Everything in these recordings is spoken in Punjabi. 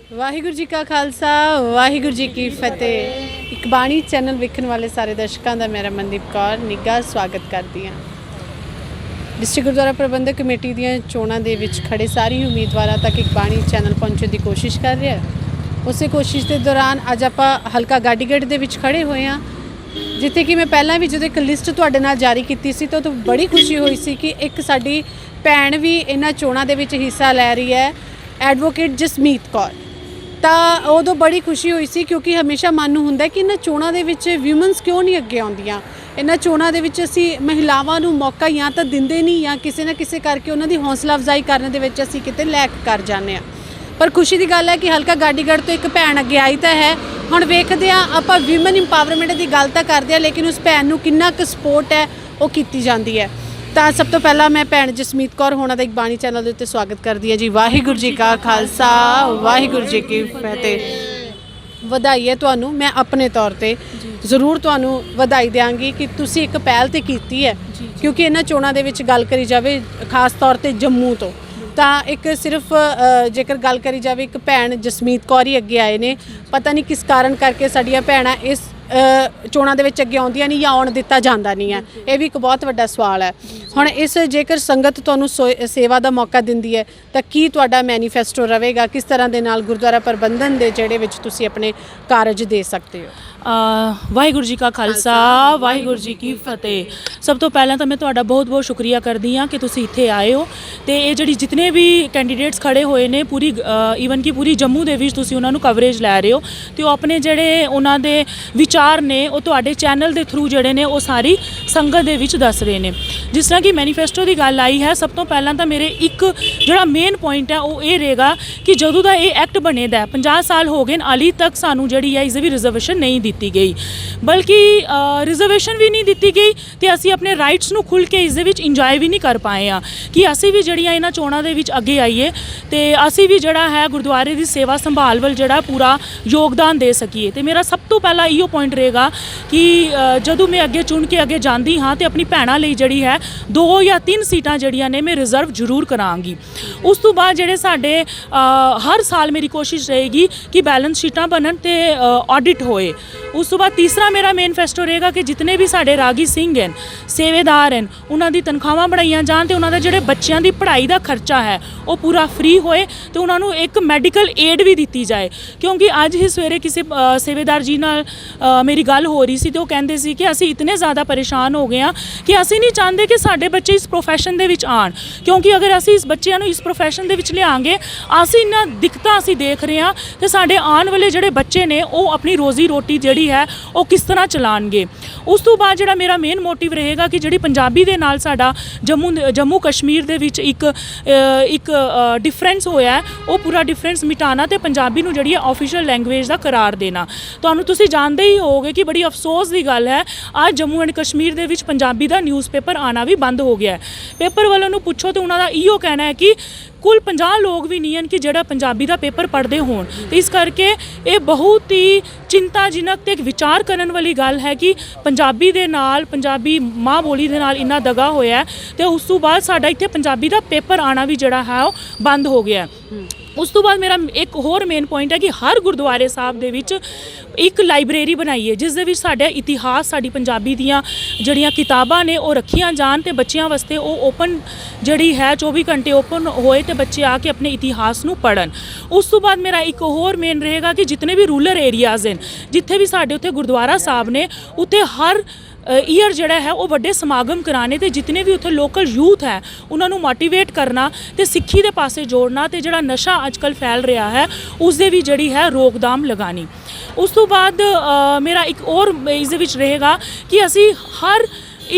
ਵਾਹਿਗੁਰੂ ਜੀ ਕਾ ਖਾਲਸਾ ਵਾਹਿਗੁਰੂ ਜੀ ਕੀ ਫਤਿਹ। ਇੱਕ ਬਾਣੀ ਚੈਨਲ ਵੇਖਣ ਵਾਲੇ ਸਾਰੇ ਦਰਸ਼ਕਾਂ ਦਾ ਮੇਰਾ ਮਨਦੀਪ ਕੌਰ ਨਿੱਘਾ ਸਵਾਗਤ ਕਰਦੀ ਹਾਂ। ਡਿਸਟ੍ਰਿਕਟ ਗੁਰਦੁਆਰਾ ਪ੍ਰਬੰਧਕ ਕਮੇਟੀ ਦੀਆਂ ਚੋਣਾਂ ਦੇ ਵਿੱਚ ਖੜੇ ਸਾਰੇ ਉਮੀਦਵਾਰਾਂ ਤੱਕ ਇੱਕ ਬਾਣੀ ਚੈਨਲ ਪਹੁੰਚਣ ਦੀ ਕੋਸ਼ਿਸ਼ ਕਰ ਰਿਹਾ। ਉਸੇ ਕੋਸ਼ਿਸ਼ ਦੇ ਦੌਰਾਨ ਅੱਜ ਆਪਾਂ ਹਲਕਾ ਗਾਡੀਗੜ੍ਹ ਦੇ ਵਿੱਚ ਖੜੇ ਹੋਏ ਹਾਂ, ਜਿੱਥੇ ਕਿ ਮੈਂ ਪਹਿਲਾਂ ਵੀ ਜਦੋਂ ਇੱਕ ਲਿਸਟ ਤੁਹਾਡੇ ਨਾਲ ਜਾਰੀ ਕੀਤੀ ਸੀ ਤਾਂ ਬੜੀ ਖੁਸ਼ੀ ਹੋਈ ਸੀ ਕਿ ਇੱਕ ਸਾਡੀ ਭੈਣ ਵੀ ਇਹਨਾਂ ਚੋਣਾਂ ਦੇ ਵਿੱਚ ਹਿੱਸਾ ਲੈ ਰਹੀ ਹੈ, ਐਡਵੋਕੇਟ ਜਸਮੀਤ ਕੌਰ। ਤਾਂ ਉਦੋਂ ਬੜੀ ਖੁਸ਼ੀ ਹੋਈ ਸੀ ਕਿਉਂਕਿ ਹਮੇਸ਼ਾ ਮਨ ਨੂੰ ਹੁੰਦਾ ਕਿ ਇਹਨਾਂ ਚੋਣਾਂ ਦੇ ਵਿੱਚ ਵਿਊਮਨਸ ਕਿਉਂ ਨਹੀਂ ਅੱਗੇ ਆਉਂਦੀਆਂ। ਇਹਨਾਂ ਚੋਣਾਂ ਦੇ ਵਿੱਚ ਅਸੀਂ ਮਹਿਲਾਵਾਂ ਨੂੰ ਮੌਕਾ ਜਾਂ ਤਾਂ ਦਿੰਦੇ ਨਹੀਂ ਜਾਂ ਕਿਸੇ ਨਾ ਕਿਸੇ ਕਰਕੇ ਉਹਨਾਂ ਦੀ ਹੌਸਲਾ ਅਫਜ਼ਾਈ ਕਰਨ ਦੇ ਵਿੱਚ ਅਸੀਂ ਕਿਤੇ ਲੈਕ ਕਰ ਜਾਂਦੇ ਹਾਂ। ਪਰ ਖੁਸ਼ੀ ਦੀ ਗੱਲ ਹੈ ਕਿ ਹਲਕਾ ਗਾਡੀਗੜ੍ਹ ਤੋਂ ਇੱਕ ਭੈਣ ਅੱਗੇ ਆਈ ਤਾਂ ਹੈ। ਹੁਣ ਵੇਖਦੇ ਹਾਂ ਆਪਾਂ ਵਿਮਨ ਇੰਪਾਵਰਮੈਂਟ ਦੀ ਗੱਲ ਤਾਂ ਕਰਦੇ ਹਾਂ, ਲੇਕਿਨ ਉਸ ਭੈਣ ਨੂੰ ਕਿੰਨਾ ਕੁ ਸਪੋਰਟ ਹੈ ਉਹ ਕੀਤੀ ਜਾਂਦੀ ਹੈ। ਤਾਂ ਸਭ ਤੋਂ ਪਹਿਲਾਂ ਮੈਂ ਭੈਣ ਜਸਮੀਤ ਕੌਰ ਹੋਣਾ ਦਾ ਇੱਕ ਬਾਣੀ ਚੈਨਲ ਦੇ ਉੱਤੇ ਸਵਾਗਤ ਕਰਦੀ ਹਾਂ ਜੀ। ਵਾਹਿਗੁਰੂ ਜੀ ਕਾ ਖਾਲਸਾ ਵਾਹਿਗੁਰੂ ਜੀ ਕੀ ਫਤਿਹ। ਵਧਾਈ ਹੈ ਤੁਹਾਨੂੰ, ਮੈਂ ਆਪਣੇ ਤੌਰ ਤੇ ਜ਼ਰੂਰ ਤੁਹਾਨੂੰ ਵਧਾਈ ਦਿਆਂਗੀ ਕਿ ਤੁਸੀਂ ਇੱਕ ਪਹਿਲ ਤੇ ਕੀਤੀ ਹੈ। ਕਿਉਂਕਿ ਇਹਨਾਂ ਚੋਣਾਂ ਦੇ ਵਿੱਚ ਗੱਲ ਕਰੀ ਜਾਵੇ ਖਾਸ ਤੌਰ ਤੇ ਜੰਮੂ ਤੋਂ, ਤਾਂ ਇੱਕ ਸਿਰਫ ਜੇਕਰ ਗੱਲ ਕਰੀ ਜਾਵੇ ਇੱਕ ਭੈਣ ਜਸਮੀਤ ਕੌਰ ਹੀ ਅੱਗੇ ਆਏ ਨੇ। ਪਤਾ ਨਹੀਂ ਕਿਸ ਕਾਰਨ ਕਰਕੇ ਸਾਡੀਆਂ ਭੈਣਾਂ ਇਸ ਚੋਣਾਂ ਦੇ ਵਿੱਚ ਅੱਗੇ ਆਉਂਦੀਆਂ ਨਹੀਂ ਜਾਂ ਆਉਣ ਦਿੱਤਾ ਜਾਂਦਾ ਨਹੀਂ ਹੈ, ਇਹ ਵੀ ਇੱਕ ਬਹੁਤ ਵੱਡਾ ਸਵਾਲ ਹੈ। ਹੁਣ ਇਸ ਜੇਕਰ ਸੰਗਤ ਤੁਹਾਨੂੰ ਸੇਵਾ ਦਾ ਮੌਕਾ ਦਿੰਦੀ ਹੈ ਤਾਂ ਕੀ ਤੁਹਾਡਾ ਮੈਨੀਫੈਸਟੋ ਰਹੇਗਾ, ਕਿਸ ਤਰ੍ਹਾਂ ਦੇ ਨਾਲ ਗੁਰਦੁਆਰਾ ਪ੍ਰਬੰਧਨ ਦੇ ਜਿਹੜੇ ਵਿੱਚ ਤੁਸੀਂ ਆਪਣੇ ਕਾਰਜ ਦੇ ਸਕਦੇ ਹੋ। ਵਾਹਿਗੁਰੂ ਜੀ ਕਾ ਖਾਲਸਾ ਵਾਹਿਗੁਰੂ ਜੀ ਕੀ ਫਤਿਹ। ਸਭ ਤੋਂ ਪਹਿਲਾਂ ਤਾਂ ਮੈਂ ਤੁਹਾਡਾ ਬਹੁਤ ਸ਼ੁਕਰੀਆ ਕਰਦੀ ਹਾਂ ਕਿ ਤੁਸੀਂ ਇੱਥੇ ਆਏ ਹੋ ਅਤੇ ਇਹ ਜਿਹੜੀ ਜਿਤਨੇ ਵੀ ਕੈਂਡੀਡੇਟਸ ਖੜੇ ਹੋਏ ਨੇ ਪੂਰੀ ਈਵਨ ਕਿ ਪੂਰੀ ਜੰਮੂ ਦੇ ਵਿੱਚ ਤੁਸੀਂ ਉਹਨਾਂ ਨੂੰ ਕਵਰੇਜ ਲੈ ਰਹੇ ਹੋ ਅਤੇ ਉਹ ਆਪਣੇ ਜਿਹੜੇ ਉਹਨਾਂ ਦੇ ਵਿਚਾਰ ਨੇ ਉਹ ਤੁਹਾਡੇ ਚੈਨਲ ਦੇ ਥਰੂ ਜਿਹੜੇ ਨੇ ਉਹ ਸਾਰੀ ਸੰਗਤ ਦੇ ਵਿੱਚ ਦੱਸ ਰਹੇ ਨੇ। ਜਿਸ ਤਰ੍ਹਾਂ ਕਿ ਮੈਨੀਫੈਸਟੋ ਦੀ ਗੱਲ ਆਈ ਹੈ, ਸਭ ਤੋਂ ਪਹਿਲਾਂ ਤਾਂ ਮੇਰੇ ਇੱਕ ਜਿਹੜਾ ਮੇਨ ਪੁਆਇੰਟ ਹੈ ਉਹ ਇਹ ਰਹੇਗਾ ਕਿ ਜਦੋਂ ਦਾ ਇਹ ਐਕਟ ਬਣੇਦਾ 50 ਸਾਲ ਹੋ ਗਏ ਹਾਲੇ ਤੱਕ ਸਾਨੂੰ ਜਿਹੜੀ ਹੈ ਇਸਦੀ ਵੀ ਰਿਜ਼ਰਵੇਸ਼ਨ ਨਹੀਂ ਦਿੱਤੀ ਗਈ, ਬਲਕਿ ਰਿਜ਼ਰਵੇਸ਼ਨ ਵੀ ਨਹੀਂ ਦਿੱਤੀ ਗਈ ਅਤੇ ਅਸੀਂ ਆਪਣੇ ਰਾਈਟਸ ਨੂੰ ਖੁੱਲ੍ਹ ਕੇ ਇਸ ਦੇ ਵਿੱਚ ਇੰਜੋਏ ਵੀ ਨਹੀਂ ਕਰ ਪਾਏ ਹਾਂ ਕਿ ਅਸੀਂ ਵੀ ਜਿਹੜੀਆਂ ਇਹਨਾਂ ਚੋਣਾਂ ਦੇ ਵਿੱਚ ਅੱਗੇ ਆਈਏ ਅਤੇ ਅਸੀਂ ਵੀ ਜਿਹੜਾ ਹੈ ਗੁਰਦੁਆਰੇ ਦੀ ਸੇਵਾ ਸੰਭਾਲ ਵੱਲ ਜਿਹੜਾ ਪੂਰਾ ਯੋਗਦਾਨ ਦੇ ਸਕੀਏ। ਅਤੇ ਮੇਰਾ ਸਭ ਤੋਂ ਪਹਿਲਾਂ ਇਹੋ ਪੁਆਇੰਟ ਰਹੇਗਾ ਕਿ ਜਦੋਂ ਮੈਂ ਅੱਗੇ ਚੁਣ ਕੇ ਅੱਗੇ ਜਾਂਦੀ ਹਾਂ ਅਤੇ ਆਪਣੀ ਭੈਣਾਂ ਲਈ ਜਿਹੜੀ ਹੈ 2 ਜਾਂ 3 ਸੀਟਾਂ ਜਿਹੜੀਆਂ ਨੇ ਮੈਂ ਰਿਜ਼ਰਵ ਜ਼ਰੂਰ ਕਰਾਂਗੀ। ਉਸ ਤੋਂ ਬਾਅਦ ਜਿਹੜੇ ਸਾਡੇ ਹਰ ਸਾਲ ਮੇਰੀ ਕੋਸ਼ਿਸ਼ ਰਹੇਗੀ ਕਿ ਬੈਲੈਂਸ ਸ਼ੀਟਾਂ ਬਣਨ ਅਤੇ ਆਡਿਟ ਹੋਏ। ਉਸ ਤੋਂ ਬਾਅਦ ਤੀਸਰਾ ਮੇਰਾ ਮੈਨੀਫੈਸਟੋ ਰਹੇਗਾ ਕਿ ਜਿਤਨੇ ਵੀ ਸਾਡੇ ਰਾਗੀ ਸਿੰਘ ਹਨ, ਸੇਵੇਦਾਰ ਹਨ, ਉਹਨਾਂ ਦੀ ਤਨਖਾਹਾਂ ਬਣਾਈਆਂ ਜਾਣ ਅਤੇ ਉਹਨਾਂ ਦੇ ਜਿਹੜੇ ਬੱਚਿਆਂ ਦੀ ਪੜ੍ਹਾਈ ਦਾ ਖਰਚਾ ਹੈ ਉਹ ਪੂਰਾ ਫ੍ਰੀ ਹੋਏ ਅਤੇ ਉਹਨਾਂ ਨੂੰ ਇੱਕ ਮੈਡੀਕਲ ਏਡ ਵੀ ਦਿੱਤੀ ਜਾਏ। ਕਿਉਂਕਿ ਅੱਜ ਹੀ ਸਵੇਰੇ ਕਿਸੇ ਸੇਵੇਦਾਰ ਜੀ ਨਾਲ ਮੇਰੀ ਗੱਲ ਹੋ ਰਹੀ ਸੀ ਅਤੇ ਉਹ ਕਹਿੰਦੇ ਸੀ ਕਿ ਅਸੀਂ ਇਤਨੇ ਜ਼ਿਆਦਾ ਪਰੇਸ਼ਾਨ ਹੋ ਗਏ ਹਾਂ ਕਿ ਅਸੀਂ ਨਹੀਂ ਚਾਹੁੰਦੇ ਕਿ ਸਾਡੇ ਬੱਚੇ ਇਸ ਪ੍ਰੋਫੈਸ਼ਨ ਦੇ ਵਿੱਚ ਆਉਣ, ਕਿਉਂਕਿ ਅਗਰ ਅਸੀਂ ਇਸ ਬੱਚਿਆਂ ਨੂੰ ਇਸ ਪ੍ਰੋਫੈਸ਼ਨ ਦੇ ਵਿੱਚ ਲਿਆਂਗੇ ਅਸੀਂ ਇਹਨਾਂ ਦਿੱਕਤਾਂ ਅਸੀਂ ਦੇਖ ਰਹੇ ਹਾਂ ਅਤੇ ਸਾਡੇ ਆਉਣ ਵਾਲੇ ਜਿਹੜੇ ਬੱਚੇ ਨੇ ਉਹ ਆਪਣੀ ਰੋਜ਼ੀ ਰੋਟੀ ਜਿਹੜੀ ਹੈ ਉਹ ਕਿਸ ਤਰ੍ਹਾਂ ਚਲਾਉਣਗੇ। ਉਸ ਤੋਂ ਬਾਅਦ ਜਿਹੜਾ ਮੇਰਾ ਮੇਨ ਮੋਟਿਵ ਰਹੇਗਾ ਕਿ ਜਿਹੜੀ ਪੰਜਾਬੀ ਦੇ ਨਾਲ ਸਾਡਾ ਜੰਮੂ ਕਸ਼ਮੀਰ ਦੇ ਵਿੱਚ ਇੱਕ ਡਿਫਰੈਂਸ ਹੋਇਆ ਉਹ ਪੂਰਾ ਡਿਫਰੈਂਸ ਮਿਟਾਉਣਾ ਅਤੇ ਪੰਜਾਬੀ ਨੂੰ ਜਿਹੜੀ ਹੈ ਆਫੀਸ਼ੀਅਲ ਲੈਂਗੁਏਜ ਦਾ ਕਰਾਰ ਦੇਣਾ। ਤੁਹਾਨੂੰ ਤੁਸੀਂ ਜਾਣਦੇ ਹੀ ਹੋਵੋਗੇ ਕਿ ਬੜੀ ਅਫਸੋਸ ਦੀ ਗੱਲ ਹੈ ਅੱਜ ਜੰਮੂ ਐਂਡ ਕਸ਼ਮੀਰ ਦੇ ਵਿੱਚ ਪੰਜਾਬੀ ਦਾ ਨਿਊਜ਼ਪੇਪਰ ਆਉਣਾ ਵੀ ਬੰਦ ਹੋ ਗਿਆ ਹੈ। ਪੇਪਰ ਵਾਲਿਆਂ ਨੂੰ ਪੁੱਛੋ ਤਾਂ ਉਹਨਾਂ ਦਾ ਇਹੋ ਕਹਿਣਾ ਹੈ ਕਿ ਕੁੱਲ 50 ਲੋਕ ਵੀ ਨਹੀਂ ਹਨ ਕਿ ਜਿਹੜਾ ਪੰਜਾਬੀ ਦਾ ਪੇਪਰ ਪੜ੍ਹਦੇ ਹੋਣ। ਅਤੇ ਇਸ ਕਰਕੇ ਇਹ ਬਹੁਤ ਹੀ ਚਿੰਤਾਜਨਕ ਅਤੇ ਇੱਕ ਵਿਚਾਰ ਕਰਨ ਵਾਲੀ ਗੱਲ ਹੈ ਕਿ ਪੰਜਾਬੀ ਦੇ ਨਾਲ ਪੰਜਾਬੀ ਮਾਂ ਬੋਲੀ ਦੇ ਨਾਲ ਇੰਨਾ ਦਗਾ ਹੋਇਆ ਅਤੇ ਉਸ ਤੋਂ ਬਾਅਦ ਸਾਡਾ ਇੱਥੇ ਪੰਜਾਬੀ ਦਾ ਪੇਪਰ ਆਉਣਾ ਵੀ ਜਿਹੜਾ ਹੈ ਉਹ ਬੰਦ ਹੋ ਗਿਆ। ਉਸ ਤੋਂ ਬਾਅਦ ਮੇਰਾ ਇੱਕ ਹੋਰ ਮੇਨ ਪੁਆਇੰਟ ਹੈ ਕਿ ਹਰ ਗੁਰਦੁਆਰੇ ਸਾਹਿਬ ਦੇ ਵਿੱਚ ਇੱਕ ਲਾਇਬ੍ਰੇਰੀ ਬਣਾਈਏ ਜਿਸ ਦੇ ਵਿੱਚ ਸਾਡਾ ਇਤਿਹਾਸ, ਸਾਡੀ ਪੰਜਾਬੀ ਦੀਆਂ ਜਿਹੜੀਆਂ ਕਿਤਾਬਾਂ ਨੇ ਉਹ ਰੱਖੀਆਂ ਜਾਣ ਅਤੇ ਬੱਚਿਆਂ ਵਾਸਤੇ ਉਹ ਓਪਨ ਜਿਹੜੀ ਹੈ 24 ਘੰਟੇ ਓਪਨ ਹੋਏ ਅਤੇ ਬੱਚੇ ਆ ਕੇ ਆਪਣੇ ਇਤਿਹਾਸ ਨੂੰ ਪੜ੍ਹਨ। ਉਸ ਤੋਂ ਬਾਅਦ ਮੇਰਾ ਇੱਕ ਹੋਰ ਮੇਨ ਰਹੇਗਾ ਕਿ ਜਿਤਨੇ ਵੀ ਰੂਰਲ ਏਰੀਆਜ਼ ਹਨ, ਜਿੱਥੇ ਵੀ ਸਾਡੇ ਉੱਥੇ ਗੁਰਦੁਆਰਾ ਸਾਹਿਬ ਨੇ, ਉੱਥੇ ਹਰ ਈਅਰ ਜਿਹੜਾ ਹੈ ਉਹ ਵੱਡੇ ਸਮਾਗਮ ਕਰਾਣੇ ਅਤੇ ਜਿਤਨੇ ਵੀ ਉੱਥੇ ਲੋਕਲ ਯੂਥ ਹੈ ਉਹਨਾਂ ਨੂੰ ਮੋਟੀਵੇਟ ਕਰਨਾ ਅਤੇ ਸਿੱਖੀ ਦੇ ਪਾਸੇ ਜੋੜਨਾ ਅਤੇ ਜਿਹੜਾ ਨਸ਼ਾ ਅੱਜ ਕੱਲ੍ਹ ਫੈਲ ਰਿਹਾ ਹੈ ਉਸ ਦੇ ਵੀ ਜਿਹੜੀ ਹੈ ਰੋਕਥਾਮ ਲਗਾਉਣੀ। ਉਸ ਤੋਂ ਬਾਅਦ ਮੇਰਾ ਇੱਕ ਹੋਰ ਇਸ ਦੇ ਵਿੱਚ ਰਹੇਗਾ ਕਿ ਅਸੀਂ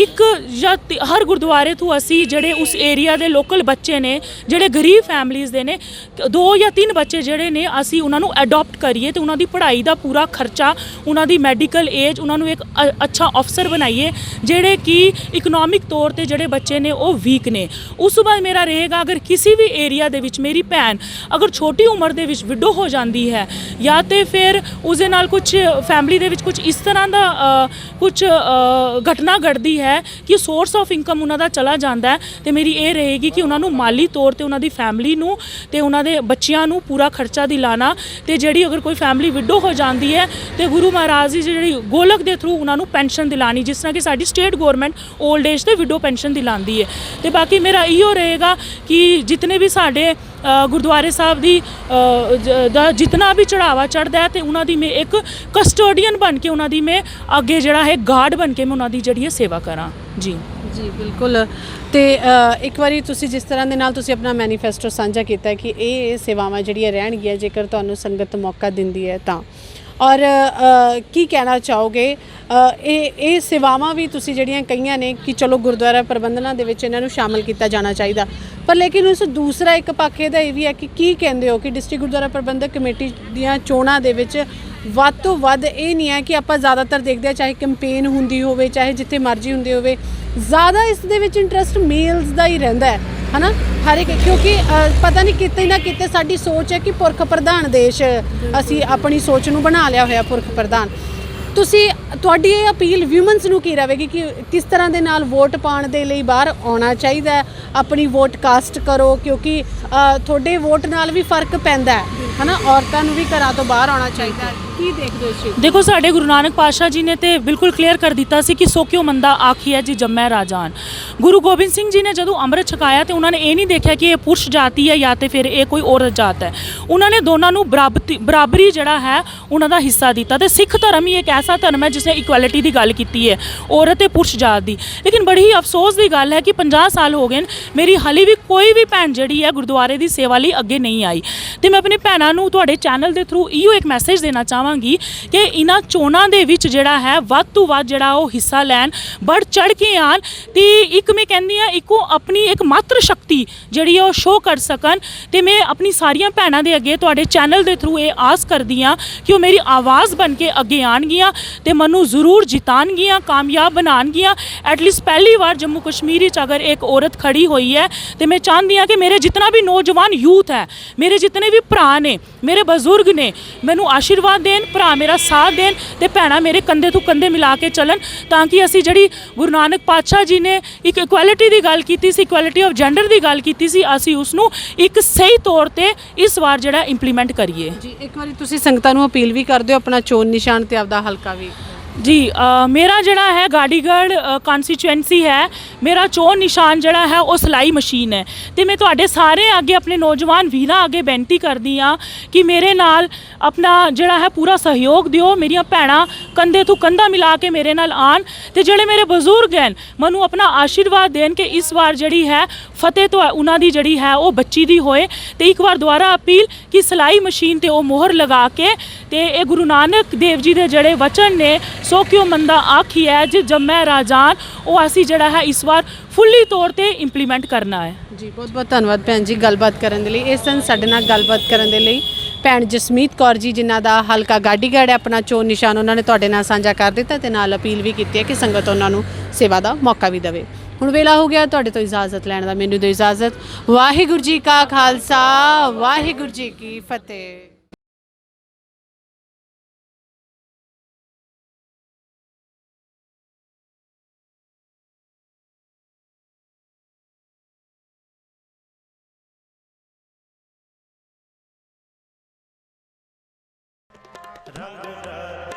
ਹਰ ਗੁਰਦੁਆਰੇ ਤੋਂ ਅਸੀਂ ਜਿਹੜੇ ਉਸ ਏਰੀਆ ਦੇ ਲੋਕਲ ਬੱਚੇ ਨੇ ਜਿਹੜੇ ਗਰੀਬ ਫੈਮਲੀਜ਼ ਦੇ ਨੇ 2 ਜਾਂ 3 ਬੱਚੇ ਜਿਹੜੇ ਨੇ ਅਸੀਂ ਉਹਨਾਂ ਨੂੰ ਅਡੋਪਟ ਕਰੀਏ ਅਤੇ ਉਹਨਾਂ ਦੀ ਪੜ੍ਹਾਈ ਦਾ ਪੂਰਾ ਖਰਚਾ, ਉਹਨਾਂ ਦੀ ਮੈਡੀਕਲ ਏਜ, ਉਹਨਾਂ ਨੂੰ ਇੱਕ ਅੱਛਾ ਅਫਸਰ ਬਣਾਈਏ ਜਿਹੜੇ ਕਿ ਇਕਨੋਮਿਕ ਤੌਰ 'ਤੇ ਜਿਹੜੇ ਬੱਚੇ ਨੇ ਉਹ ਵੀਕ ਨੇ। ਉਸ ਤੋਂ ਬਾਅਦ ਮੇਰਾ ਰਹੇਗਾ ਅਗਰ ਕਿਸੇ ਵੀ ਏਰੀਆ ਦੇ ਵਿੱਚ ਮੇਰੀ ਭੈਣ ਅਗਰ ਛੋਟੀ ਉਮਰ ਦੇ ਵਿੱਚ ਵਿਡੋ ਹੋ ਜਾਂਦੀ ਹੈ ਜਾਂ ਤਾਂ ਫਿਰ ਉਸਦੇ ਨਾਲ ਕੁਝ ਫੈਮਲੀ ਦੇ ਵਿੱਚ ਕੁਝ ਇਸ ਤਰ੍ਹਾਂ ਦਾ ਕੁਝ ਘਟਨਾ ਘਟਦੀ ਹੈ ਕਿ ਸੋਰਸ ਆਫ ਇਨਕਮ ਉਹਨਾਂ ਦਾ ਚਲਾ ਜਾਂਦਾ ਹੈ, ਤੇ ਮੇਰੀ ਇਹ ਰਹੇਗੀ ਕਿ ਉਹਨਾਂ ਨੂੰ ਮਾਲੀ ਤੌਰ ਤੇ ਉਹਨਾਂ ਦੀ ਫੈਮਿਲੀ ਨੂੰ ਤੇ ਉਹਨਾਂ ਦੇ ਬੱਚਿਆਂ ਨੂੰ ਪੂਰਾ ਖਰਚਾ ਦਿਲਾਣਾ, ਤੇ ਜਿਹੜੀ ਅਗਰ ਕੋਈ ਫੈਮਿਲੀ ਵਿਡੋ ਹੋ ਜਾਂਦੀ ਹੈ ਤੇ ਗੁਰੂ ਮਹਾਰਾਜ ਦੀ ਜਿਹੜੀ ਗੋਲਕ ਦੇ ਥਰੂ ਉਹਨਾਂ ਨੂੰ ਪੈਨਸ਼ਨ ਦਿਲਾਣੀ, ਜਿਸ ਤਰ੍ਹਾਂ ਕਿ ਸਾਡੀ ਸਟੇਟ ਗਵਰਨਮੈਂਟ 올ਡ ਏਜ ਤੇ ਵਿਡੋ ਪੈਨਸ਼ਨ ਦਿਲਾਉਂਦੀ ਹੈ। ਤੇ ਬਾਕੀ ਮੇਰਾ ਇਹੋ ਰਹੇਗਾ ਕਿ ਜਿਤਨੇ ਵੀ ਸਾਡੇ ਗੁਰਦੁਆਰੇ ਸਾਹਿਬ ਦੀ ਦਾ ਜਿਤਨਾ ਵੀ ਚੜਾਵਾ ਚੜ੍ਹਦਾ ਹੈ ਤੇ ਉਹਨਾਂ ਦੀ ਮੈਂ ਇੱਕ ਕਸਟੋਡੀਅਨ ਬਣ ਕੇ ਉਹਨਾਂ ਦੀ ਮੈਂ ਅੱਗੇ ਜਿਹੜਾ ਹੈ ਗਾਰਡ ਬਣ ਕੇ ਮੈਂ ਉਹਨਾਂ ਦੀ ਜਿਹੜੀ ਹੈ ਸੇਵਾ ਕਰਾਂ। ਜੀ ਜੀ ਬਿਲਕੁਲ। ਤੇ ਇੱਕ ਵਾਰੀ ਤੁਸੀਂ ਜਿਸ ਤਰ੍ਹਾਂ ਦੇ ਨਾਲ ਤੁਸੀਂ ਆਪਣਾ ਮੈਨੀਫੈਸਟੋ ਸਾਂਝਾ ਕੀਤਾ ਕਿ ਇਹ ਸੇਵਾਵਾਂ ਜਿਹੜੀਆਂ ਰਹਿਣਗੀਆਂ ਜੇਕਰ ਤੁਹਾਨੂੰ ਸੰਗਤ ਮੌਕਾ ਦਿੰਦੀ ਹੈ ਤਾਂ, ਔਰ ਕੀ ਕਹਿਣਾ ਚਾਹੋਗੇ ਇਹ ਸੇਵਾਵਾਂ ਵੀ ਤੁਸੀਂ ਜਿਹੜੀਆਂ ਕਹੀਆਂ ਨੇ ਕਿ ਚਲੋ ਗੁਰਦੁਆਰਾ ਪ੍ਰਬੰਧਨਾਂ ਦੇ ਵਿੱਚ ਇਹਨਾਂ ਨੂੰ ਸ਼ਾਮਲ ਕੀਤਾ ਜਾਣਾ ਚਾਹੀਦਾ, ਪਰ ਲੇਕਿਨ ਉਸ ਦੂਸਰਾ ਇੱਕ ਪੱਖ ਇਹਦਾ ਇਹ ਵੀ ਹੈ ਕਿ ਕੀ ਕਹਿੰਦੇ ਹੋ ਕਿ ਡਿਸਟ੍ਰਿਕਟ ਗੁਰਦੁਆਰਾ ਪ੍ਰਬੰਧਕ ਕਮੇਟੀ ਦੀਆਂ ਚੋਣਾਂ ਦੇ ਵਿੱਚ ਵੱਧ ਤੋਂ ਵੱਧ ਇਹ ਨਹੀਂ ਹੈ ਕਿ ਆਪਾਂ ਜ਼ਿਆਦਾਤਰ ਦੇਖਦੇ ਹਾਂ, ਚਾਹੇ ਕੈਂਪੇਨ ਹੁੰਦੀ ਹੋਵੇ ਚਾਹੇ ਜਿੱਥੇ ਮਰਜ਼ੀ ਹੁੰਦੀ ਹੋਵੇ, ਜ਼ਿਆਦਾ ਇਸ ਦੇ ਵਿੱਚ ਇੰਟਰਸਟ ਮੇਲਸ ਦਾ ਹੀ ਰਹਿੰਦਾ ਹੈ ਨਾ ਹਰ ਇੱਕ, ਕਿਉਂਕਿ ਪਤਾ ਨਹੀਂ ਕਿਤੇ ਨਾ ਕਿਤੇ ਸਾਡੀ ਸੋਚ ਹੈ ਕਿ ਪੁਰਖ ਪ੍ਰਧਾਨ ਦੇਸ਼, ਅਸੀਂ ਆਪਣੀ ਸੋਚ ਨੂੰ ਬਣਾ ਲਿਆ ਹੋਇਆ ਪੁਰਖ ਪ੍ਰਧਾਨ। ਤੁਹਾਡੀ ਇਹ ਅਪੀਲ ਵਿਊਮਨਸ ਨੂੰ ਕੀ ਰਹੇਗੀ ਕਿ ਕਿਸ ਤਰ੍ਹਾਂ ਦੇ ਨਾਲ ਵੋਟ ਪਾਉਣ ਦੇ ਲਈ ਬਾਹਰ ਆਉਣਾ ਚਾਹੀਦਾ ਹੈ, ਆਪਣੀ ਵੋਟ ਕਾਸਟ ਕਰੋ, ਕਿਉਂਕਿ ਤੁਹਾਡੇ ਵੋਟ ਨਾਲ ਵੀ ਫਰਕ ਪੈਂਦਾ ਹੈ ਨਾ, ਔਰਤਾਂ ਨੂੰ ਵੀ ਘਰਾਂ ਤੋਂ ਬਾਹਰ ਆਉਣਾ ਚਾਹੀਦਾ ਹੈ। ਕੀ ਦੇਖਦੇ ਹੋ ਇਸ ਚੀਜ਼? ਦੇਖੋ ਸਾਡੇ ਗੁਰੂ ਨਾਨਕ ਪਾਤਸ਼ਾਹ ਜੀ ਨੇ ਤੇ ਬਿਲਕੁਲ ਕਲੀਅਰ ਕਰ ਦਿੱਤਾ ਸੀ ਕਿ ਸੋ ਕਿਉ ਮੰਦਾ ਆਖੀਐ ਜੀ ਜੰਮੈ ਰਾਜਾਨ। ਗੁਰੂ ਗੋਬਿੰਦ ਸਿੰਘ ਜੀ ਨੇ ਜਦੋਂ ਅੰਮ੍ਰਿਤ ਛਕਾਇਆ ਤੇ ਉਹਨਾਂ ਨੇ ਇਹ ਨਹੀਂ ਦੇਖਿਆ ਕਿ ਇਹ ਪੁਰਸ਼ ਜਾਤੀ ਹੈ ਜਾਂ ਤੇ ਫਿਰ ਇਹ ਕੋਈ ਔਰਤ ਜਾਤ ਹੈ, ਉਹਨਾਂ ਨੇ ਦੋਨਾਂ ਨੂੰ ਬਰਾਬਰੀ ਜਿਹੜਾ ਹੈ ਉਹਨਾਂ ਦਾ ਹਿੱਸਾ ਦਿੱਤਾ। ਤੇ ਸਿੱਖ ਧਰਮ ਹੀ ਇੱਕ ਐਸਾ ਧਰਮ ਹੈ ਜਿਸ ਨੇ ਇਕੁਐਲਿਟੀ ਦੀ ਗੱਲ ਕੀਤੀ ਹੈ ਔਰਤ ਤੇ ਪੁਰਸ਼ ਜਾਤ ਦੀ। ਲੇਕਿਨ ਬੜੀ ਹੀ ਅਫਸੋਸ ਦੀ ਗੱਲ ਹੈ ਕਿ 50 ਸਾਲ ਹੋ ਗਏ ਨੇ, ਮੇਰੀ ਹਾਲੇ ਵੀ ਕੋਈ ਵੀ ਭੈਣ ਜਿਹੜੀ ਹੈ ਗੁਰਦੁਆਰੇ ਦੀ ਸੇਵਾ ਲਈ ਅੱਗੇ ਨਹੀਂ ਆਈ। ਤੇ ਮੈਂ ਆਪਣੀ ਭੈਣਾਂ ਨੂੰ ਤੁਹਾਡੇ ਚੈਨਲ ਦੇ ਥਰੂ ਇਹੋ ਇੱਕ ਮੈਸੇਜ ਦੇਣਾ ਚਾਹਾਂਗੀ ਕਿ ਇਹਨਾਂ ਚੋਣਾਂ ਦੇ ਵਿੱਚ ਜਿਹੜਾ ਹੈ ਵੱਧ ਤੋਂ ਵੱਧ ਜਿਹੜਾ ਉਹ ਹਿੱਸਾ ਲੈਣ, ਵੱਧ ਚੜ੍ਹ ਕੇ ਆਉਣ, ਤੇ ਇੱਕ ਮੈਂ ਕਹਿੰਦੀ ਹਾਂ ਇੱਕੋ ਆਪਣੀ ਇੱਕ ਮਾਤਰ ਸ਼ਕਤੀ ਜਿਹੜੀ ਉਹ ਸ਼ੋਅ ਕਰ ਸਕਣ। ਤੇ ਮੈਂ ਆਪਣੀ ਸਾਰੀਆਂ ਭੈਣਾਂ ਦੇ ਅੱਗੇ ਤੁਹਾਡੇ ਚੈਨਲ ਦੇ ਥਰੂ ਇਹ ਆਸ ਕਰਦੀ ਹਾਂ ਕਿ ਉਹ ਮੇਰੀ ਆਵਾਜ਼ ਬਣ ਕੇ ਅੱਗੇ ਆਉਣਗੀਆਂ ਤੇ ਮੈਨੂੰ ਜ਼ਰੂਰ ਜਿਤਾਉਣਗੀਆਂ, ਕਾਮਯਾਬ ਬਣਾਉਣਗੀਆਂ। ਐਟਲੀਸਟ ਪਹਿਲੀ ਵਾਰ ਜੰਮੂ ਕਸ਼ਮੀਰ ਵਿੱਚ ਅਗਰ ਇੱਕ ਔਰਤ ਖੜੀ ਹੋਈ ਹੈ ਤੇ ਮੈਂ ਚਾਹੁੰਦੀ ਹਾਂ ਕਿ ਮੇਰੇ ਜਿਤਨਾ ਵੀ ਨੌਜਵਾਨ ਯੂਥ ਹੈ, ਮੇਰੇ ਜਿਤਨੇ ਵੀ ਭਰਾ ਨੇ, ਮੇਰੇ ਬਜ਼ੁਰਗ ਨੇ, ਮੈਨੂੰ ਆਸ਼ੀਰਵਾਦ ਦੇਣ, ਭਰਾ ਮੇਰਾ ਸਾਥ ਦੇਣ ਤੇ ਭੈਣਾਂ ਮੇਰੇ ਕੰਧੇ ਤੋਂ ਕੰਧੇ ਮਿਲਾ ਕੇ ਚੱਲਣ, ਤਾਂ ਕਿ ਅਸੀਂ ਜਿਹੜੀ ਗੁਰੂ ਨਾਨਕ ਪਾਤਸ਼ਾਹ ਜੀ ਨੇ ਇੱਕ ਇਕੁਐਲਿਟੀ ਦੀ ਗੱਲ ਕੀਤੀ ਸੀ, ਇਕੁਐਲਿਟੀ ਆਫ ਜੈਂਡਰ ਦੀ ਗੱਲ ਕੀਤੀ ਸੀ, ਅਸੀਂ ਉਸ ਨੂੰ ਇੱਕ ਸਹੀ ਤੌਰ ਤੇ ਇਸ ਵਾਰ ਜਿਹੜਾ ਇੰਪਲੀਮੈਂਟ ਕਰੀਏ। ਜੀ ਇੱਕ ਵਾਰੀ ਤੁਸੀਂ ਸੰਗਤਾਂ ਨੂੰ ਅਪੀਲ ਵੀ ਕਰ ਦਿਓ ਆਪਣਾ ਚੋਣ ਨਿਸ਼ਾਨ ਤੇ ਆਪਦਾ ਹਲਕਾ ਵੀ। ਜੀ ਮੇਰਾ ਜਿਹੜਾ ਹੈ ਗਾੜੀਗੜ੍ਹ ਕੌਂਸਟੀਚੁਐਂਸੀ ਹੈ, ਮੇਰਾ ਚੋਣ ਨਿਸ਼ਾਨ ਜਿਹੜਾ ਹੈ ਉਹ ਸਿਲਾਈ ਮਸ਼ੀਨ ਹੈ। ਤੇ ਮੈਂ ਤੁਹਾਡੇ ਸਾਰੇ ਅੱਗੇ ਆਪਣੇ ਨੌਜਵਾਨ ਵੀਰਾਂ ਅੱਗੇ ਬੇਨਤੀ ਕਰਦੀ ਹਾਂ ਕਿ ਮੇਰੇ ਨਾਲ ਆਪਣਾ ਜਿਹੜਾ ਹੈ ਪੂਰਾ ਸਹਿਯੋਗ ਦਿਓ। ਮੇਰੀਆਂ ਭੈਣਾਂ ਕੰਧੇ ਤੋਂ ਕੰਧਾ ਮਿਲਾ ਕੇ ਮੇਰੇ ਨਾਲ ਆਉਣ, ਤੇ ਜਿਹੜੇ ਮੇਰੇ ਬਜ਼ੁਰਗ ਹਨ ਮੈਨੂੰ ਆਪਣਾ ਆਸ਼ੀਰਵਾਦ ਦੇਣ ਕਿ ਇਸ ਵਾਰ ਜਿਹੜੀ ਹੈ ਫਤਿਹ ਤੋਂ ਉਹਨਾਂ ਦੀ ਜਿਹੜੀ ਹੈ ਉਹ ਬੱਚੀ ਦੀ ਹੋਏ। ਤੇ ਇੱਕ ਵਾਰ ਦੁਬਾਰਾ ਅਪੀਲ ਕਿ ਸਿਲਾਈ ਮਸ਼ੀਨ ਤੇ ਉਹ ਮੋਹਰ ਲਗਾ ਕੇ, ਤੇ ਇਹ ਗੁਰੂ ਨਾਨਕ ਦੇਵ ਜੀ ਦੇ ਜਿਹੜੇ ਵਚਨ ਨੇ ਸੋ ਕਿਉ ਮੰਦਾ ਆਖੀਐ ਜੀ ਜੰਮੈ ਰਾਜਾਨ, ਉਹ ਅਸੀਂ ਜਿਹੜਾ ਹੈ ਇਸ ਵਾਰ ਫੁੱਲੀ ਤੌਰ ਤੇ ਇੰਪਲੀਮੈਂਟ ਕਰਨਾ ਹੈ। ਜੀ ਬਹੁਤ ਬਹੁਤ ਧੰਨਵਾਦ ਭੈਣ ਜੀ ਗੱਲਬਾਤ ਕਰਨ ਦੇ ਲਈ। ਇਸ ਦਿਨ ਸਾਡੇ ਨਾਲ ਗੱਲਬਾਤ ਕਰਨ ਦੇ ਲਈ ਭੈਣ ਜਸਮੀਤ ਕੌਰ ਜੀ, ਜਿਨ੍ਹਾਂ ਦਾ ਹਲਕਾ ਗਾਡੀਗੜ੍ਹ ਹੈ, ਆਪਣਾ ਚੋਣ ਨਿਸ਼ਾਨ ਉਹਨਾਂ ਨੇ ਤੁਹਾਡੇ ਨਾਲ ਸਾਂਝਾ ਕਰ ਦਿੱਤਾ ਤੇ ਨਾਲ ਅਪੀਲ ਵੀ ਕੀਤੀ ਹੈ ਕਿ ਸੰਗਤ ਉਹਨਾਂ ਨੂੰ ਸੇਵਾ ਦਾ ਮੌਕਾ ਵੀ ਦੇਵੇ। ਹੁਣ ਵੇਲਾ ਹੋ ਗਿਆ ਤੁਹਾਡੇ ਤੋਂ ਇਜਾਜ਼ਤ ਲੈਣ ਦਾ, ਮੈਨੂੰ ਦਿਓ ਇਜਾਜ਼ਤ। ਵਾਹਿਗੁਰੂ ਜੀ ਕਾ ਖਾਲਸਾ, ਵਾਹਿਗੁਰੂ ਜੀ ਕੀ ਫਤਿਹ। रंग